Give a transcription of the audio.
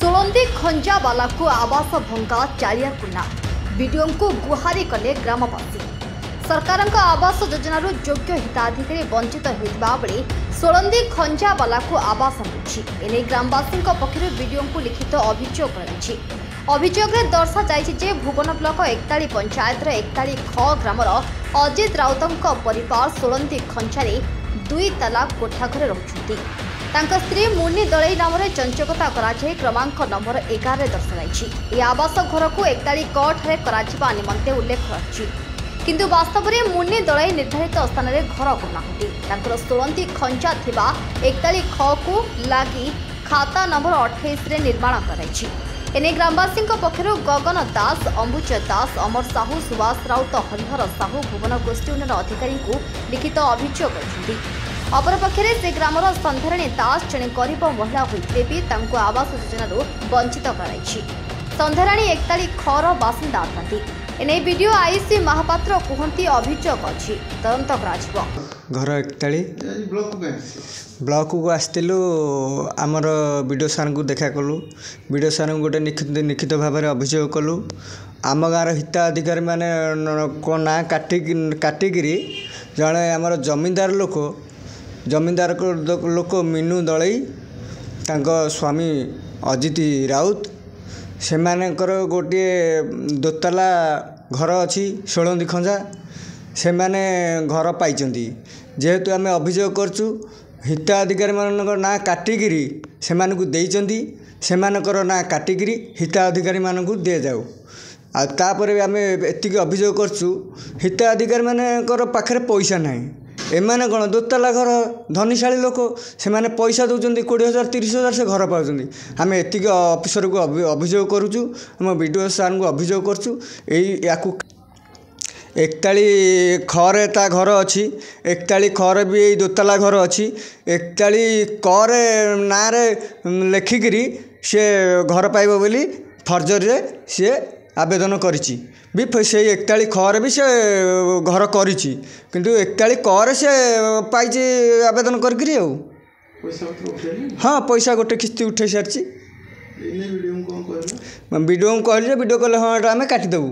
सोलंदी खंजावाला को आवास भंगा चारियाकुना वीडियो को गुहारी कले ग्रामवासी सरकार आवास योजन योग्य हिताधिकारी वंचित होता बेले सोलंदी खंजावाला को आवास मिली ग्रामवासी पक्ष वीडियो को लिखित अभियोग अभियोग दर्शा जाए भुवन ब्लॉक 41 पंचायत 41 ख ग्रामर अजित राउतों परिवार सोलंदी खंचारे 2 ताला कोठाघर रहुछंती। तांका स्त्री मुन्नी दलई नाम चंचकता कराई क्रमांक नंबर 11 दर्शाई। यह आवास घर को 41 क ठारे निमंते उल्लेख रही किंतु वास्तव में मुन्नी दलई निर्धारित स्थान में घर करना सोलंदी खंचा थिबा 41 ख को लगी खाता नंबर 28 रे निर्माण कराई। एने ग्रामवासी पक्ष गगन दास अंबुज दास अमर साहू सुभाष राउत हरिहर साहू भुवन गोष्ठी उन्नयन अधिकारी को लिखित अभियोग कर अपरपक्षे से ग्रामर संधारणी दास जड़े गरीब महिला होते भी आवास योजन वंचित कराई। संधारणी 41 खर बासिंदा था एने वीडियो आईसी महापात्र कहती अभियोग अच्छी तदंत घर 41 ब्लॉक को आसलु आमर वीडियो सार को देखा कलु वीडियो सार को गोटे लिखित भाव में अभियोग कलु आम गाँव हिताधिकारी माने ना काटिकी जड़े आमर जमींदार लोक मीनू दलई स्वामी अजित राउत से गोटे दोताला घर अच्छी सोलंदी खंजा से माने घर पाई जेहेतु आम अभियोग करचु हिताधिकारी मान ना काटिकी से से ना काटिकी हिताधिकारी मान दि जाऊ आपर आम एति अभियोग करचु हिताधिकारी मानकर पाखे पैसा ना एमाने कौन दोताला घर धनीशाली लोक से माने पैसा दौरान 20,000 30,000 से घर पाँच आम एति अफिसर को अभियोग करुचु आम वीडियो सार को अभियोग करचु या 41 खरे ता घर अच्छी 41 खरे भी दोताला घर अच्छी 41 करे ना लेखिकी से घर पाइब बोली फर्जरी सी आवेदन करिछि भी से 41 खरे भी से घर करिछि किंतु 41 करे से पाइछि आवेदन करकरी हाँ पैसा गोटे किस्ती उठे सारी वीडियो कहले वीडियो कहले हाँ आम काटिदेबू